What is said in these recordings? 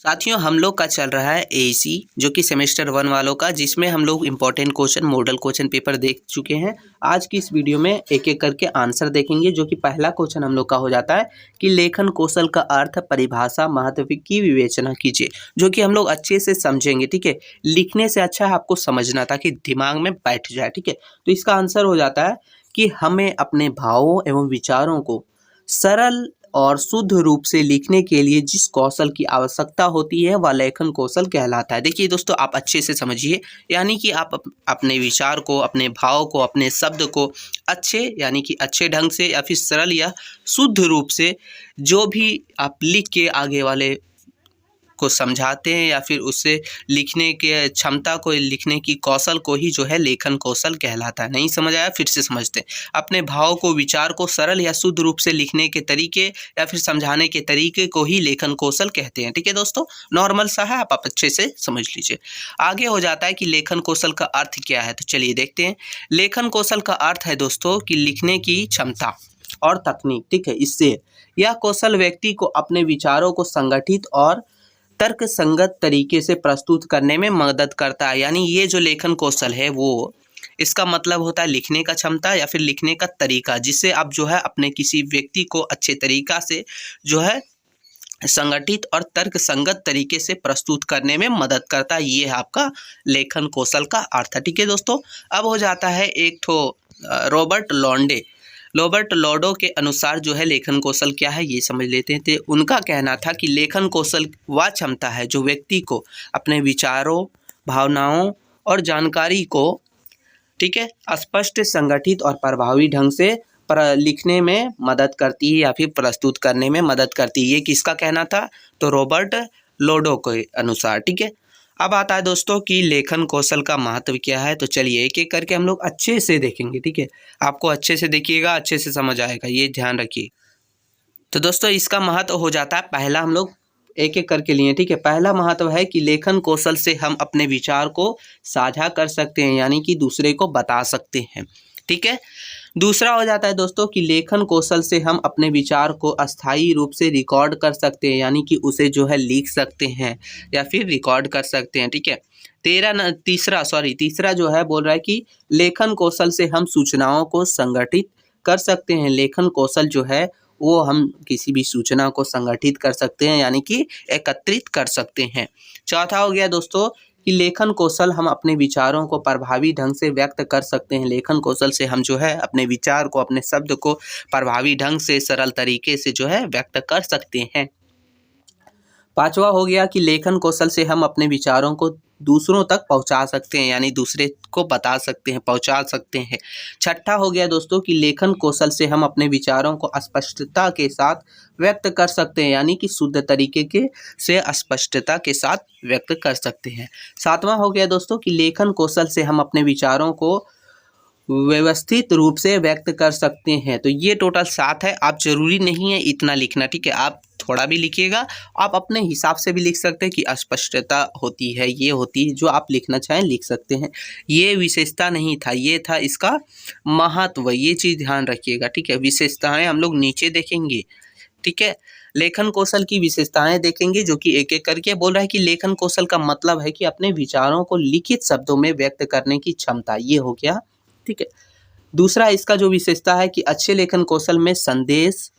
साथियों हम लोग का चल रहा है एसी जो कि सेमेस्टर 1 वालों का, जिसमें हम लोग important question model question paper देख चुके हैं। आज की इस वीडियो में एक एक करके आंसर देखेंगे। जो कि पहला क्वेश्चन हम लोग का हो जाता है कि लेखन कौशल का अर्थ, परिभाषा, महत्व की विवेचना कीजिए। जो कि हम लोग अच्छे से समझेंगे। ठीक है, लिखने से अच्छा है आपको समझना ताकि दिमाग में बैठ जाए। ठीक है, तो इसका आंसर हो जाता है कि हमें अपने भावों एवं विचारों को सरल और शुद्ध रूप से लिखने के लिए जिस कौशल की आवश्यकता होती है वह लेखन कौशल कहलाता है। देखिए दोस्तों, आप अच्छे से समझिए, यानी कि आप अपने विचार को, अपने भाव को, अपने शब्द को अच्छे यानी कि अच्छे ढंग से या फिर सरल या शुद्ध रूप से जो भी आप लिख के आगे वाले को समझाते हैं या फिर उससे लिखने के क्षमता को, लिखने की कौशल को ही जो है लेखन कौशल कहलाता है। नहीं समझ आया? फिर से समझते हैं। अपने भाव को, विचार को सरल या शुद्ध रूप से लिखने के तरीके या फिर समझाने के तरीके को ही लेखन कौशल कहते हैं। ठीक है दोस्तों, नॉर्मल सा है, आप अच्छे से समझ लीजिए। आगे हो जाता है कि लेखन कौशल का अर्थ क्या है, तो चलिए देखते हैं। लेखन कौशल का अर्थ है दोस्तों कि लिखने की क्षमता और तकनीक। ठीक है, इससे यह कौशल व्यक्ति को अपने विचारों को संगठित और तर्क संगत तरीके से प्रस्तुत करने में मदद करता है। यानी ये जो लेखन कौशल है वो, इसका मतलब होता है लिखने का क्षमता या फिर लिखने का तरीका, जिससे आप जो है अपने किसी व्यक्ति को अच्छे तरीका से जो है संगठित और तर्क संगत तरीके से प्रस्तुत करने में मदद करता है। ये है आपका लेखन कौशल का अर्थ। ठीक है दोस्तों, अब हो जाता है एक ठो रॉबर्ट लॉडो के अनुसार जो है लेखन कौशल क्या है ये समझ लेते थे। उनका कहना था कि लेखन कौशल वह क्षमता है जो व्यक्ति को अपने विचारों, भावनाओं और जानकारी को, ठीक है, स्पष्ट, संगठित और प्रभावी ढंग से लिखने में मदद करती है या फिर प्रस्तुत करने में मदद करती है। ये किसका कहना था? तो रॉबर्ट लॉडो के अनुसार। ठीक है, अब आता है दोस्तों कि लेखन कौशल का महत्व क्या है। तो चलिए एक एक करके हम लोग अच्छे से देखेंगे। ठीक है, आपको अच्छे से देखिएगा, अच्छे से समझ आएगा, ये ध्यान रखिए। तो दोस्तों इसका महत्व हो जाता है, पहला हम लोग एक एक करके लिए। ठीक है, पहला महत्व है कि लेखन कौशल से हम अपने विचार को साझा कर सकते हैं, यानी कि दूसरे को बता सकते हैं। ठीक है, दूसरा हो जाता है दोस्तों कि लेखन कौशल से हम अपने विचार को अस्थायी रूप से रिकॉर्ड कर सकते हैं, यानी कि उसे जो है लिख सकते हैं या फिर रिकॉर्ड कर सकते हैं। ठीक है, तीसरा जो है बोल रहा है कि लेखन कौशल से हम सूचनाओं को संगठित कर सकते हैं। लेखन कौशल जो है वो हम किसी भी सूचना को संगठित कर सकते हैं, यानी कि एकत्रित कर सकते हैं। चौथा हो गया दोस्तों कि लेखन कौशल हम अपने विचारों को प्रभावी ढंग से व्यक्त कर सकते हैं। लेखन कौशल से हम जो है अपने विचार को, अपने शब्द को प्रभावी ढंग से, सरल तरीके से जो है व्यक्त कर सकते हैं। पांचवा हो गया कि लेखन कौशल से हम अपने विचारों को दूसरों तक पहुंचा सकते हैं, यानी दूसरे को बता सकते हैं, पहुंचा सकते हैं। छठा हो गया दोस्तों कि लेखन कौशल से हम अपने विचारों को स्पष्टता के साथ व्यक्त कर सकते हैं, यानी कि शुद्ध तरीके के से स्पष्टता के साथ व्यक्त कर सकते हैं। सातवां हो गया दोस्तों कि लेखन कौशल से हम अपने विचारों को व्यवस्थित रूप से व्यक्त कर सकते हैं। तो ये टोटल 7 है। आप जरूरी नहीं है इतना लिखना। ठीक है, आप थोड़ा भी लिखिएगा, आप अपने हिसाब से भी लिख सकते हैं कि अस्पष्टता होती है, ये होती है, जो आप लिखना चाहें लिख सकते हैं। ये विशेषता नहीं था, ये था इसका महत्व, ये चीज़ ध्यान रखिएगा। ठीक है, विशेषताएं हम लोग नीचे देखेंगे। ठीक है, लेखन कौशल की विशेषताएं देखेंगे, जो कि एक एक करके बोल रहा है कि लेखन कौशल का मतलब है कि अपने विचारों को लिखित शब्दों में व्यक्त करने की क्षमता, ये हो गया। ठीक है, दूसरा इसका जो विशेषता है कि अच्छे लेखन कौशल में संदेश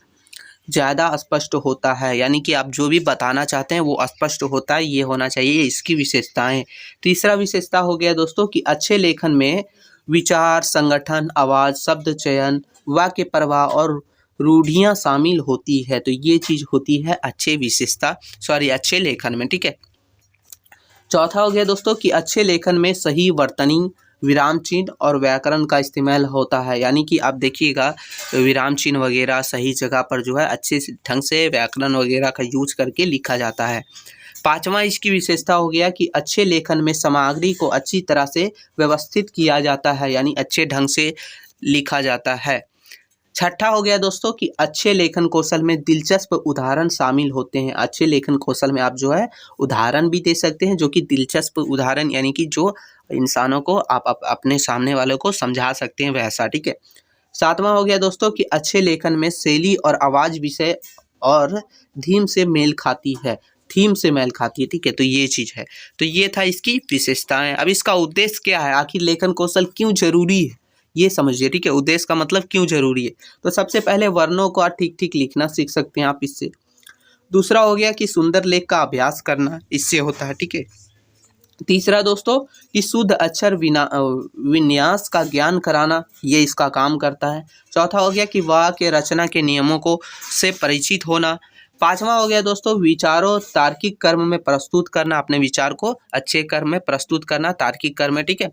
ज़्यादा स्पष्ट होता है, यानी कि आप जो भी बताना चाहते हैं वो स्पष्ट होता है, ये होना चाहिए, इसकी विशेषताएं। तीसरा विशेषता हो गया दोस्तों कि अच्छे लेखन में विचार, संगठन, आवाज़, शब्द चयन, वाक्य प्रवाह और रूढ़ियाँ शामिल होती है। तो ये चीज़ होती है अच्छे लेखन में। ठीक है, चौथा हो गया दोस्तों कि अच्छे लेखन में सही वर्तनी, विराम चिन्ह और व्याकरण का इस्तेमाल होता है, यानी कि आप देखिएगा विराम चिन्ह वगैरह सही जगह पर जो है अच्छे ढंग से व्याकरण वगैरह का यूज करके लिखा जाता है। पांचवा इसकी विशेषता हो गया कि अच्छे लेखन में सामग्री को अच्छी तरह से व्यवस्थित किया जाता है, यानी अच्छे ढंग से लिखा जाता है। छठा हो गया दोस्तों कि अच्छे लेखन कौशल में दिलचस्प उदाहरण शामिल होते हैं। अच्छे लेखन कौशल में आप जो है उदाहरण भी दे सकते हैं, जो कि दिलचस्प उदाहरण, यानी कि जो इंसानों को आप अपने सामने वालों को समझा सकते हैं वैसा। ठीक है, सातवां हो गया दोस्तों कि अच्छे लेखन में शैली और आवाज़ विषय और थीम से मेल खाती है। थीम से मेल खाती है, ठीक है। तो ये चीज़ है, तो ये था इसकी विशेषताएं। अब इसका उद्देश्य क्या है, आखिर लेखन कौशल क्यों जरूरी है, ये समझिए, ठीक है। उद्देश्य का मतलब क्यों जरूरी है। तो सबसे पहले वर्णों को आप ठीक ठीक लिखना सीख सकते हैं आप इससे। दूसरा हो गया कि सुंदर लेख का अभ्यास करना, इससे होता है, ठीक है। तीसरा दोस्तों कि शुद्ध अक्षर विन्यास का ज्ञान कराना, ये इसका काम करता है। चौथा हो गया कि वाक्य रचना के नियमों को से परिचित होना। पांचवा हो गया दोस्तों विचारों तार्किक कर्म में प्रस्तुत करना, अपने विचार को अच्छे कर्म में प्रस्तुत करना, तार्किक कर्म में, ठीक है।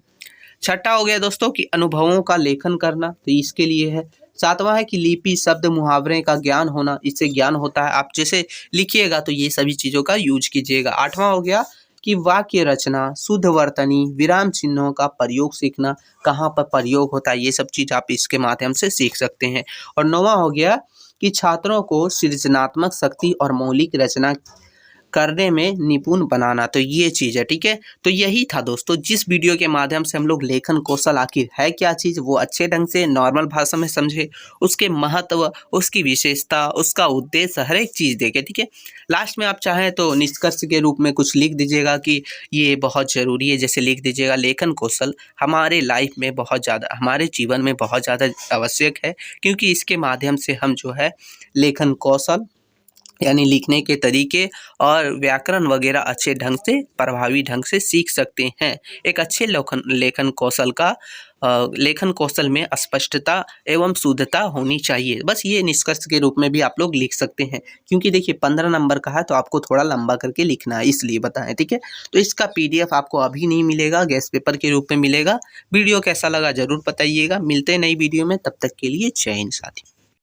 छठा हो गया दोस्तों कि अनुभवों का लेखन करना, तो इसके लिए है। सातवां है कि लिपि शब्द मुहावरे का ज्ञान होना, इससे ज्ञान होता है, आप जैसे लिखिएगा तो ये सभी चीज़ों का यूज कीजिएगा। आठवां हो गया कि वाक्य रचना, शुद्ध वर्तनी, विराम चिन्हों का प्रयोग सीखना, कहाँ पर प्रयोग होता है, ये सब चीज़ आप इसके माध्यम से सीख सकते हैं। और नौवां हो गया कि छात्रों को सृजनात्मक शक्ति और मौलिक रचना करने में निपुण बनाना, तो ये चीज़ है, ठीक है। तो यही था दोस्तों, जिस वीडियो के माध्यम से हम लोग लेखन कौशल आखिर है क्या चीज़ वो अच्छे ढंग से नॉर्मल भाषा में समझे, उसके महत्व, उसकी विशेषता, उसका उद्देश्य, हर एक चीज़ देखे, ठीक है। लास्ट में आप चाहें तो निष्कर्ष के रूप में कुछ लिख दीजिएगा कि ये बहुत ज़रूरी है, जैसे लिख दीजिएगा लेखन कौशल हमारे लाइफ में बहुत ज़्यादा, हमारे जीवन में बहुत ज़्यादा आवश्यक है, क्योंकि इसके माध्यम से हम जो है लेखन कौशल यानी लिखने के तरीके और व्याकरण वगैरह अच्छे ढंग से, प्रभावी ढंग से सीख सकते हैं। एक अच्छे लेखन कौशल का लेखन कौशल में स्पष्टता एवं शुद्धता होनी चाहिए। बस ये निष्कर्ष के रूप में भी आप लोग लिख सकते हैं, क्योंकि देखिए 15 नंबर का है तो आपको थोड़ा लंबा करके लिखना है, इसलिए बताएं, ठीक है। तो इसका PDF आपको अभी नहीं मिलेगा, गेस्ट पेपर के रूप में मिलेगा। वीडियो कैसा लगा ज़रूर बताइएगा। मिलते हैं नई वीडियो में, तब तक के लिए जय हिंद साथी।